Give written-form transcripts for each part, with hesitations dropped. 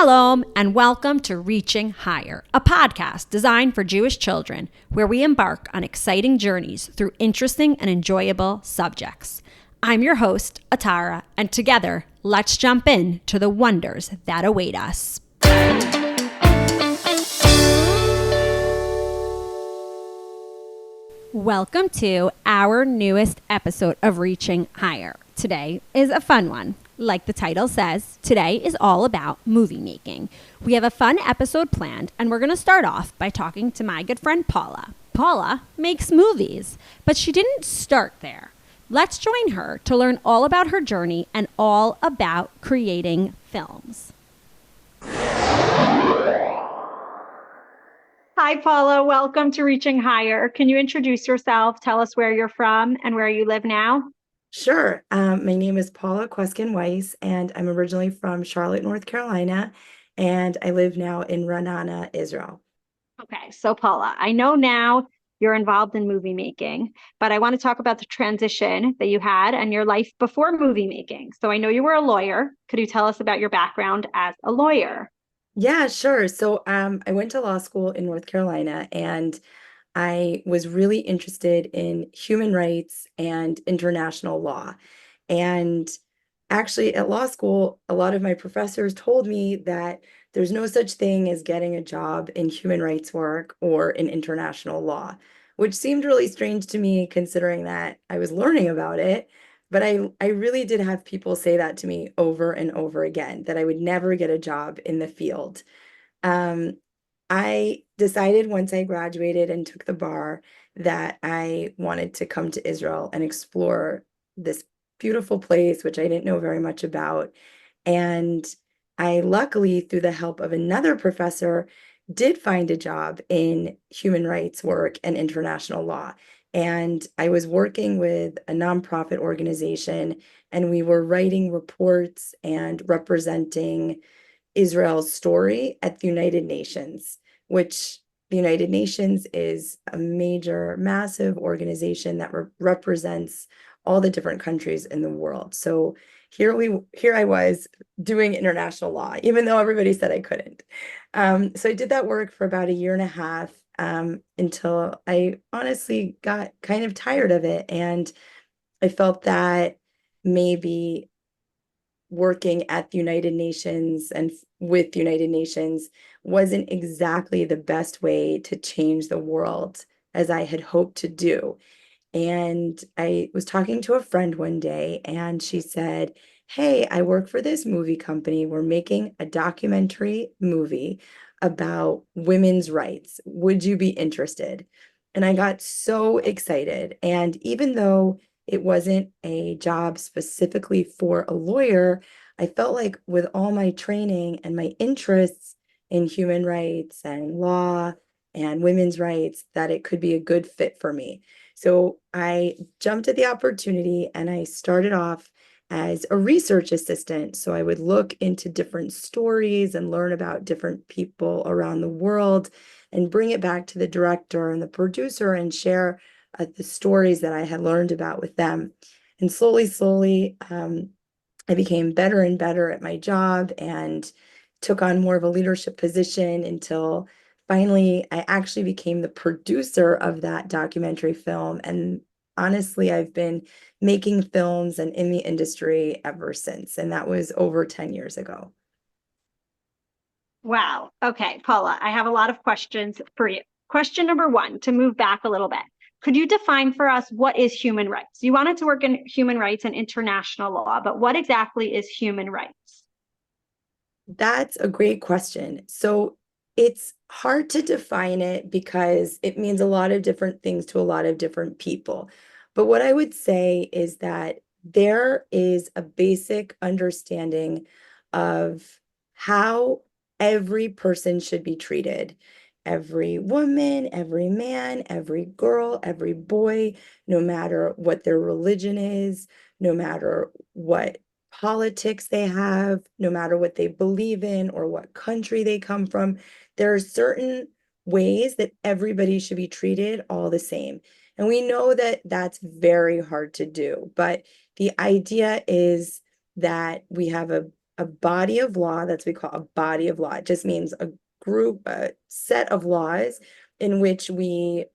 Shalom and welcome to Reaching Higher, a podcast designed for Jewish children where we embark on exciting journeys through interesting and enjoyable subjects. I'm your host, Atara, and together, let's jump in to the wonders that await us. Welcome to our newest episode of Reaching Higher. Today is a fun one. Like the title says, today is all about movie making. We have a fun episode planned, and we're going to start off by talking to my good friend Paula. Paula makes movies, but she didn't start there. Let's join her to learn all about her journey and all about creating films. Hi, Paula. Welcome to Reaching Higher. Can you introduce yourself? Tell us where you're from and where you live now. Sure. My name is Paula Kweskin Weiss, and I'm originally from Charlotte, North Carolina, and I live now in Ra'anana, Israel. Okay, so Paula, I know now you're involved in movie making, but I want to talk about the transition that you had and your life before movie making. So I know you were a lawyer. Could you tell us about your background as a lawyer? Yeah, sure. So I went to law school in North Carolina, and I was really interested in human rights and international law. And actually, at law school, a lot of my professors told me that there's no such thing as getting a job in human rights work or in international law, which seemed really strange to me considering that I was learning about it. But I really did have people say that to me over and over again, that I would never get a job in the field. Um, I decided once I graduated and took the bar that I wanted to come to Israel and explore this beautiful place, which I didn't know very much about. And I luckily, through the help of another professor, did find a job in human rights work and international law. And I was working with a nonprofit organization, and we were writing reports and representing Israel's story at the United Nations, which the United Nations is a major, massive organization that represents all the different countries in the world. So here I was doing international law, even though everybody said I couldn't. So I did that work for about a year and a half until I honestly got kind of tired of it, and I felt that maybe working at the United Nations and with the United Nations wasn't exactly the best way to change the world as I had hoped to do. And I was talking to a friend one day, and she said, "Hey, I work for this movie company. We're making a documentary movie about women's rights. Would you be interested?" And I got so excited. And even though it wasn't a job specifically for a lawyer, I felt like with all my training and my interests in human rights and law and women's rights, that it could be a good fit for me. So I jumped at the opportunity, and I started off as a research assistant. So I would look into different stories and learn about different people around the world and bring it back to the director and the producer and share the stories that I had learned about with them. And slowly, I became better and better at my job and took on more of a leadership position until finally I actually became the producer of that documentary film. And honestly, I've been making films and in the industry ever since. And that was over 10 years ago. Wow. Okay, Paula, I have a lot of questions for you. Question number one, to move back a little bit. Could you define for us what is human rights? You wanted to work in human rights and international law, but what exactly is human rights? That's a great question. So it's hard to define it because it means a lot of different things to a lot of different people. But what I would say is that there is a basic understanding of how every person should be treated. Every woman, every man, every girl, every boy, no matter what their religion is, no matter what politics they have, no matter what they believe in or what country they come from, there are certain ways that everybody should be treated all the same. And we know that that's very hard to do, but the idea is that we have a a body of law. That's what we call a body of law. It just means a group, a set of laws in which we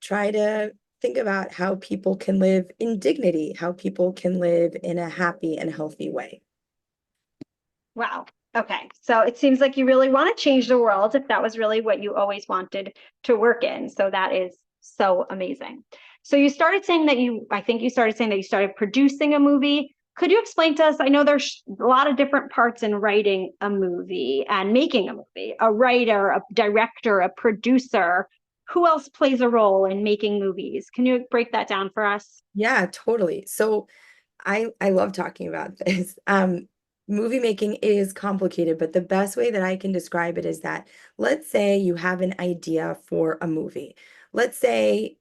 try to think about how people can live in dignity, how people can live in a happy and healthy way. Wow. Okay. So it seems like you really want to change the world if that was really what you always wanted to work in. So that is so amazing. So you started saying that I think you started saying that you started producing a movie. Could you explain to us? I know there's a lot of different parts in writing a movie and making a movie, a writer, a director, a producer. Who else plays a role in making movies? Can you break that down for us? Yeah, totally. So I love talking about this. Movie making is complicated, but the best way that I can describe it is that let's say you have an idea for a movie. Let's say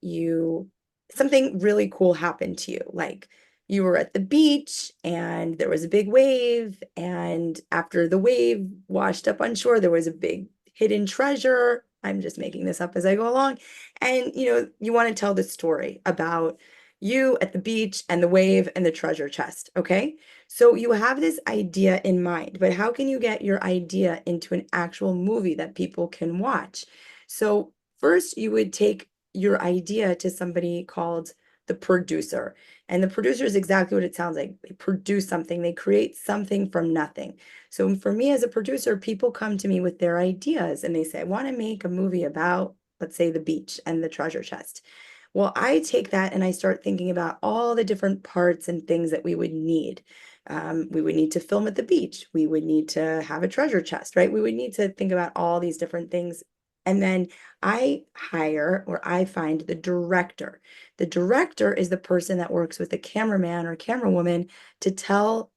something really cool happened to you, like you were at the beach and there was a big wave, and after the wave washed up on shore, there was a big hidden treasure. I'm just making this up as I go along. And you want to tell the story about you at the beach and the wave and the treasure chest. Okay. So you have this idea in mind, but how can you get your idea into an actual movie that people can watch? So first you would take your idea to somebody called the producer. And the producer is exactly what it sounds like. They produce something, they create something from nothing. So for me as a producer, people come to me with their ideas and they say, I want to make a movie about, let's say, the beach and the treasure chest. Well, I take that and I start thinking about all the different parts and things that we would need. We would need to film at the beach. We would need to have a treasure chest, right? We would need to think about all these different things. And then I hire or I find the director. The director is the person that works with the cameraman or camerawoman to tell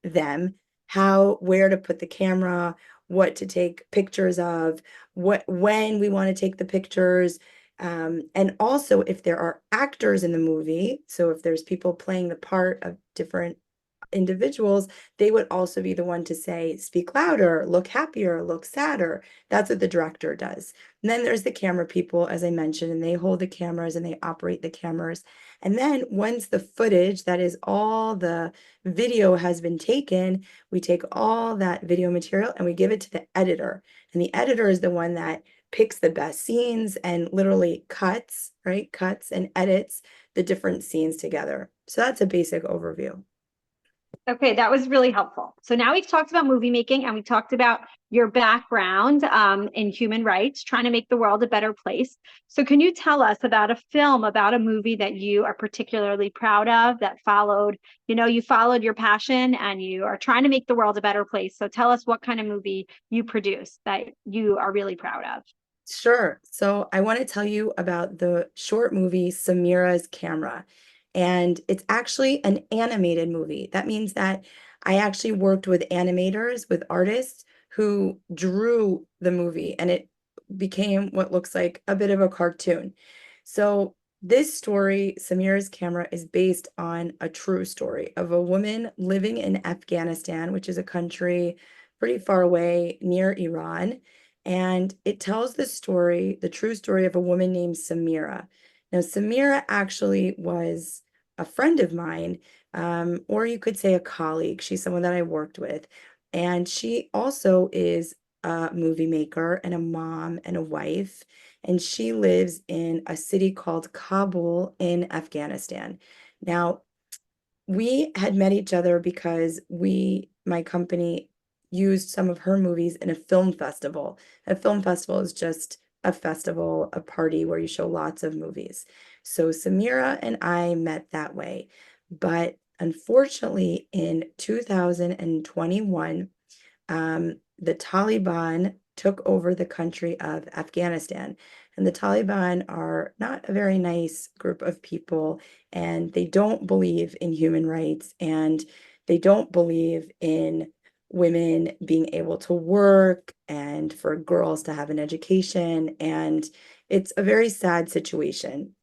them where to put the camera, what to take pictures of, when we want to take the pictures. And also if there are actors in the movie, so if there's people playing the part of different individuals, they would also be the one to say, speak louder, look happier, look sadder. That's what the director does. And then there's the camera people, as I mentioned, and they hold the cameras and they operate the cameras. And then once the footage, that is all the video has been taken, we take all that video material and we give it to the editor. And the editor is the one that picks the best scenes and literally cuts, right? Cuts and edits the different scenes together. So that's a basic overview. Okay, that was really helpful. So now we've talked about movie making and we talked about your background in human rights, trying to make the world a better place. So can you tell us about a film, about a movie that you are particularly proud of that you followed your passion and you are trying to make the world a better place. So tell us what kind of movie you produced that you are really proud of. Sure. So I want to tell you about the short movie Samira's Camera. And it's actually an animated movie. That means that I actually worked with animators, with artists who drew the movie, and it became what looks like a bit of a cartoon. So this story, Samira's Camera, is based on a true story of a woman living in Afghanistan, which is a country pretty far away near Iran. And it tells the true story of a woman named Samira. Now, Samira actually was a friend of mine, or you could say a colleague. She's someone that I worked with. And she also is a movie maker and a mom and a wife. And she lives in a city called Kabul in Afghanistan. Now, we had met each other because my company used some of her movies in a film festival. A film festival is just a festival, a party where you show lots of movies. So Samira and I met that way. But unfortunately, in 2021, the Taliban took over the country of Afghanistan. And the Taliban are not a very nice group of people, and they don't believe in human rights, and they don't believe in women being able to work and for girls to have an education. And it's a very sad situation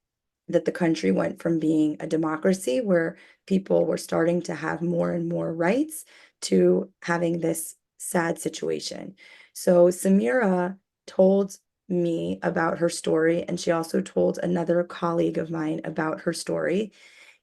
that the country went from being a democracy where people were starting to have more and more rights to having this sad situation. So Samira told me about her story, and she also told another colleague of mine about her story.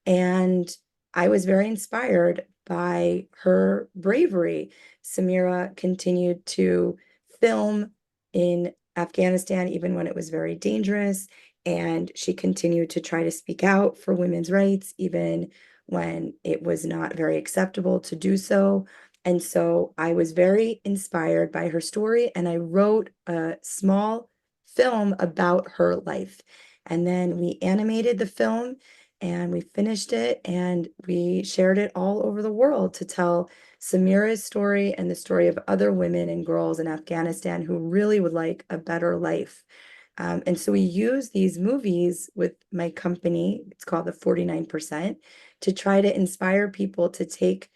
And I was very inspired by her bravery. Samira continued to film in Afghanistan, even when it was very dangerous. And she continued to try to speak out for women's rights, even when it was not very acceptable to do so. And so I was very inspired by her story, and I wrote a small film about her life. And then we animated the film and we finished it and we shared it all over the world to tell Samira's story and the story of other women and girls in Afghanistan who really would like a better life. And so we use these movies with my company, it's called the 49%, to try to inspire people to take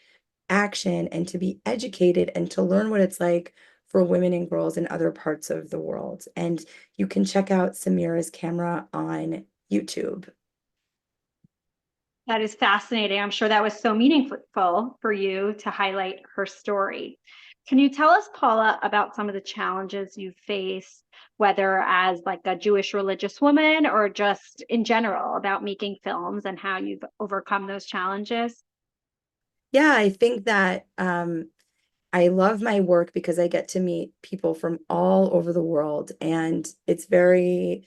action and to be educated and to learn what it's like for women and girls in other parts of the world. And you can check out Samira's camera on YouTube. That is fascinating. I'm sure that was so meaningful for you to highlight her story. Can you tell us, Paula, about some of the challenges you face, whether as like a Jewish religious woman or just in general about making films and how you've overcome those challenges? Yeah, I think that I love my work because I get to meet people from all over the world, and it's very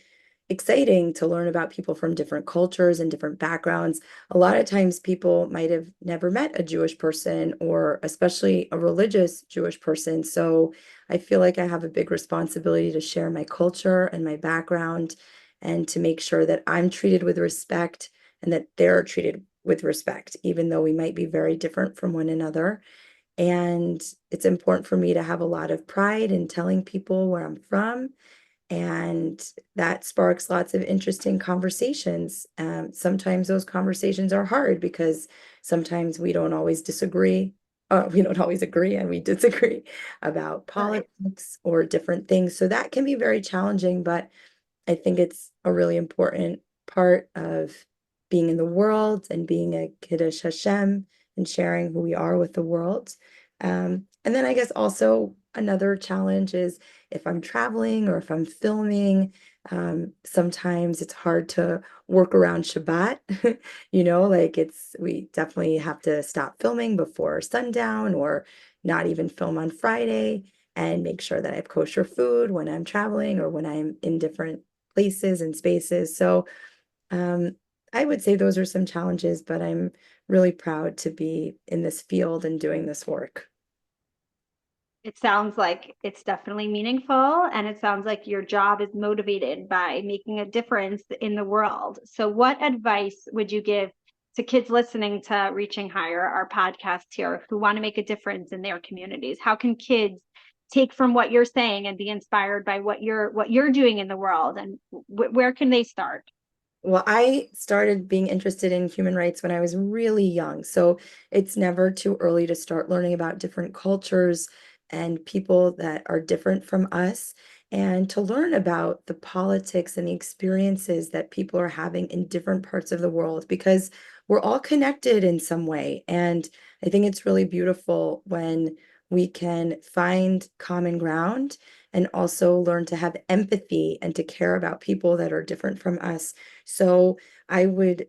exciting to learn about people from different cultures and different backgrounds. A lot of times, people might have never met a Jewish person or especially a religious Jewish person. So I feel like I have a big responsibility to share my culture and my background and to make sure that I'm treated with respect and that they're treated with respect, even though we might be very different from one another. And it's important for me to have a lot of pride in telling people where I'm from. And that sparks lots of interesting conversations. Sometimes those conversations are hard because sometimes we don't always disagree. We don't always agree and we disagree about Right. politics or different things. So that can be very challenging, but I think it's a really important part of being in the world and being a Kiddush Hashem and sharing who we are with the world. And then I guess also another challenge is if I'm traveling or if I'm filming, sometimes it's hard to work around Shabbat. Like we definitely have to stop filming before sundown or not even film on Friday and make sure that I have kosher food when I'm traveling or when I'm in different places and spaces. So um, I would say those are some challenges, but I'm really proud to be in this field and doing this work. It sounds like it's definitely meaningful, and it sounds like your job is motivated by making a difference in the world. So, what advice would you give to kids listening to Reaching Higher, our podcast here, who want to make a difference in their communities? How can kids take from what you're saying and be inspired by what you're doing in the world, and where can they start? Well, I started being interested in human rights when I was really young. So it's never too early to start learning about different cultures and people that are different from us, and to learn about the politics and the experiences that people are having in different parts of the world, because we're all connected in some way. And I think it's really beautiful when we can find common ground and also learn to have empathy and to care about people that are different from us. So I would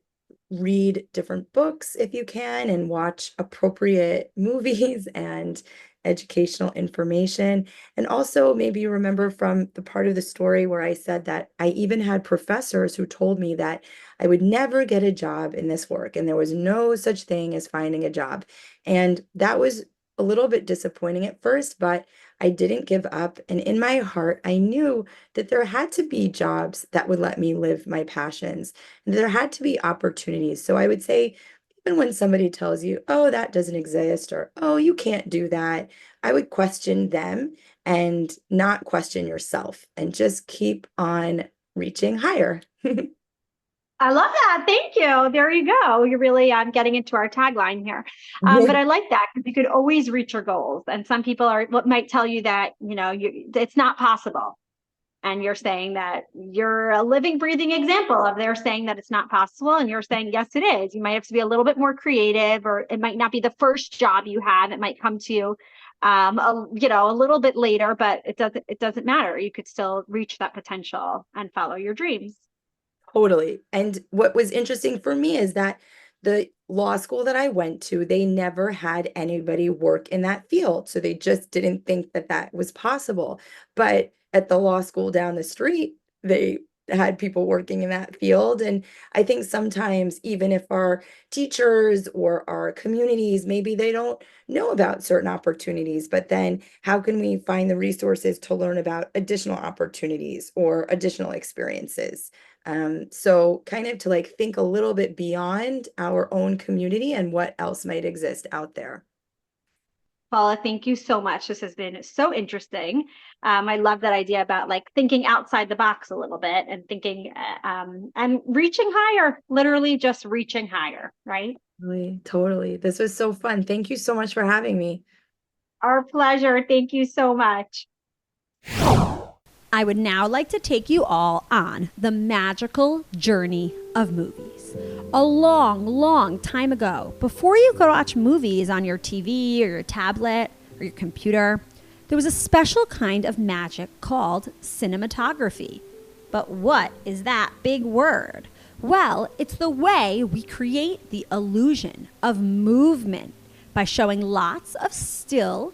read different books if you can and watch appropriate movies and educational information. And also maybe you remember from the part of the story where I said that I even had professors who told me that I would never get a job in this work and there was no such thing as finding a job. And that was a little bit disappointing at first, but I didn't give up. And in my heart, I knew that there had to be jobs that would let me live my passions. And there had to be opportunities. So I would say, even when somebody tells you, oh, that doesn't exist, or oh, you can't do that, I would question them and not question yourself and just keep on reaching higher. I love that. Thank you. There you go. You really, I'm getting into our tagline here. But I like that because you could always reach your goals. And some people are what might tell you that, it's not possible. And you're saying that you're a living, breathing example of they're saying that it's not possible. And you're saying, yes, it is. You might have to be a little bit more creative, or it might not be the first job you have. It might come to you, a little bit later, but it doesn't matter. You could still reach that potential and follow your dreams. Totally. And what was interesting for me is that the law school that I went to, they never had anybody work in that field. So they just didn't think that that was possible. But at the law school down the street, they had people working in that field. And I think sometimes, even if our teachers or our communities, maybe they don't know about certain opportunities, but then how can we find the resources to learn about additional opportunities or additional experiences? So kind of to like think a little bit beyond our own community and what else might exist out there. Paula, thank you so much. This has been so interesting. I love that idea about like thinking outside the box a little bit and thinking and reaching higher, literally just reaching higher, right? Totally, totally. This was so fun. Thank you so much for having me. Our pleasure. Thank you so much. I would now like to take you all on the magical journey of movies. A long, long time ago, before you could watch movies on your TV or your tablet or your computer, there was a special kind of magic called cinematography. But what is that big word? Well, it's the way we create the illusion of movement by showing lots of still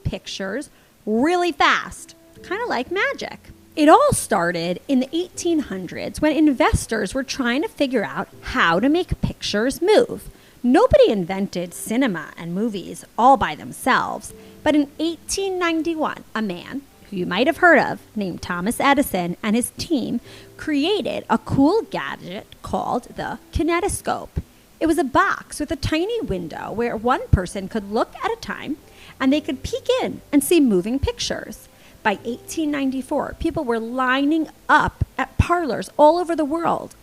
pictures really fast, kind of like magic. It all started in the 1800s when investors were trying to figure out how to make pictures move. Nobody invented cinema and movies all by themselves, but in 1891, a man who you might have heard of, named Thomas Edison, and his team created a cool gadget called the kinetoscope. It was a box with a tiny window where one person could look at a time and they could peek in and see moving pictures. By 1894, people were lining up at parlors all over the world,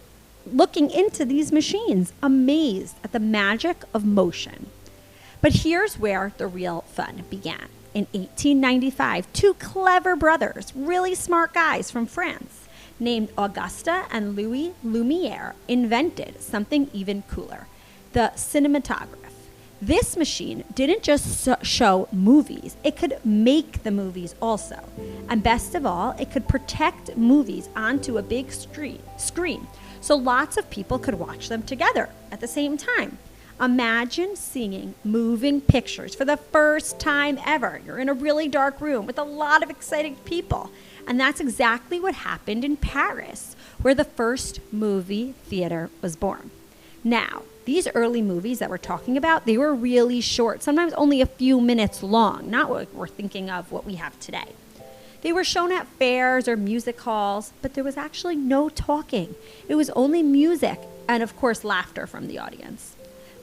looking into these machines, amazed at the magic of motion. But here's where the real fun began. In 1895, two clever brothers, really smart guys from France, named Auguste and Louis Lumière, invented something even cooler, the cinematograph. This machine didn't just show movies, it could make the movies also. And best of all, it could project movies onto a big screen, so lots of people could watch them together at the same time. Imagine seeing moving pictures for the first time ever. You're in a really dark room with a lot of excited people. And that's exactly what happened in Paris, where the first movie theater was born. Now, these early movies that we're talking about, they were really short, sometimes only a few minutes long, not what we're thinking of what we have today. They were shown at fairs or music halls, but there was actually no talking. It was only music and, of course, laughter from the audience.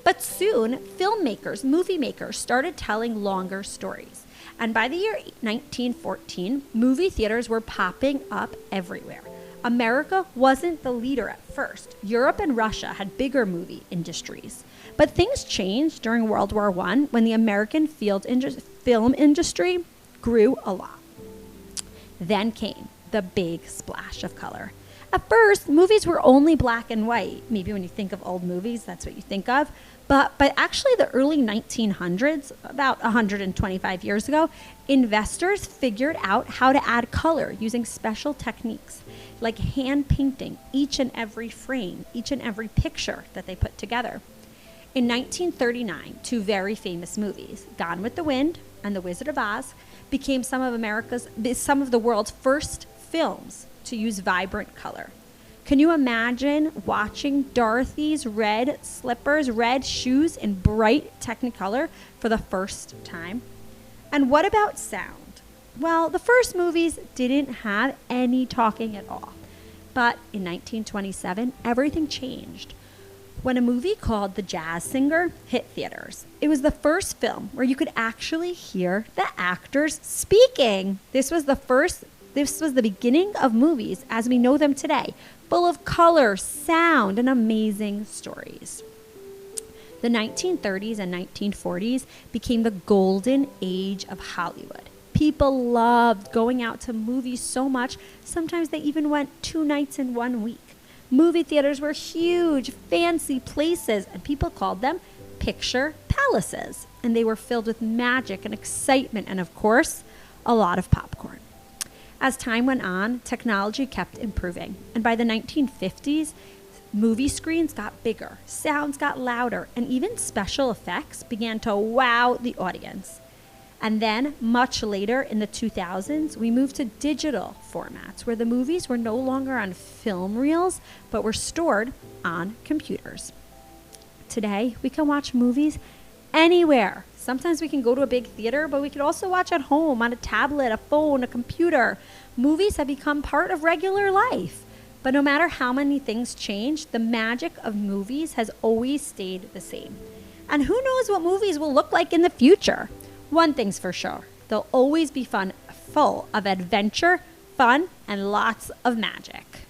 But soon, filmmakers, movie makers started telling longer stories. And by the year 1914, movie theaters were popping up everywhere. America wasn't the leader at first. Europe and Russia had bigger movie industries. But things changed during World War I when the American film industry grew a lot. Then came the big splash of color. At first, movies were only black and white. Maybe when you think of old movies, that's what you think of. But by actually the early 1900s, about 125 years ago, investors figured out how to add color using special techniques, like hand painting each and every frame, each and every picture that they put together. In 1939, two very famous movies, Gone with the Wind and The Wizard of Oz, became some of the world's first films to use vibrant color. Can you imagine watching Dorothy's red slippers, red shoes in bright Technicolor for the first time? And what about sound? Well, the first movies didn't have any talking at all. But in 1927, everything changed when a movie called The Jazz Singer hit theaters. It was the first film where you could actually hear the actors speaking. This was the beginning of movies as we know them today, full of color, sound, and amazing stories. The 1930s and 1940s became the golden age of Hollywood. People loved going out to movies so much, sometimes they even went 2 nights in 1 week. Movie theaters were huge, fancy places, and people called them picture palaces. And they were filled with magic and excitement and, of course, a lot of popcorn. As time went on, technology kept improving. And by the 1950s, Movie screens got bigger, sounds got louder, and even special effects began to wow the audience. And then, much later in the 2000s, we moved to digital formats where the movies were no longer on film reels, but were stored on computers. Today, we can watch movies anywhere. Sometimes we can go to a big theater, but we can also watch at home on a tablet, a phone, a computer. Movies have become part of regular life. But no matter how many things change, the magic of movies has always stayed the same. And who knows what movies will look like in the future? One thing's for sure, they'll always be full of adventure, fun, and lots of magic.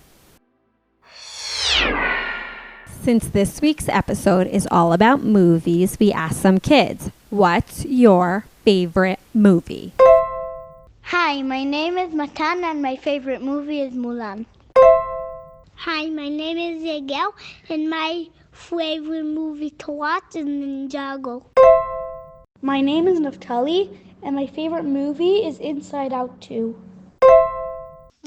Since this week's episode is all about movies, we asked some kids, what's your favorite movie? Hi, my name is Matan and my favorite movie is Mulan. Hi, my name is Miguel and my favorite movie to watch is Ninjago. My name is Naftali, and my favorite movie is Inside Out 2.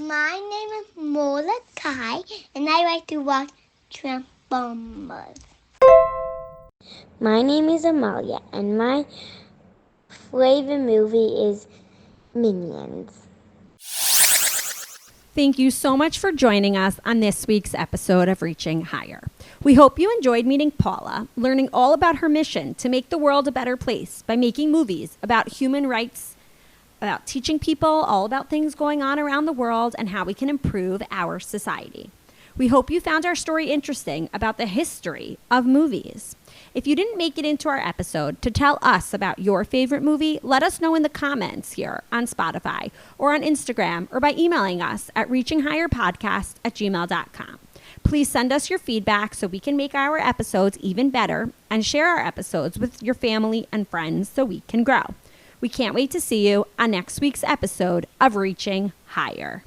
My name is Molokai, and I like to watch Transformers. My name is Amalia, and my favorite movie is Minions. Thank you so much for joining us on this week's episode of Reaching Higher. We hope you enjoyed meeting Paula, learning all about her mission to make the world a better place by making movies about human rights, about teaching people all about things going on around the world and how we can improve our society. We hope you found our story interesting about the history of movies. If you didn't make it into our episode to tell us about your favorite movie, let us know in the comments here on Spotify or on Instagram or by emailing us at reachinghigherpodcast@gmail.com. Please send us your feedback so we can make our episodes even better and share our episodes with your family and friends so we can grow. We can't wait to see you on next week's episode of Reaching Higher.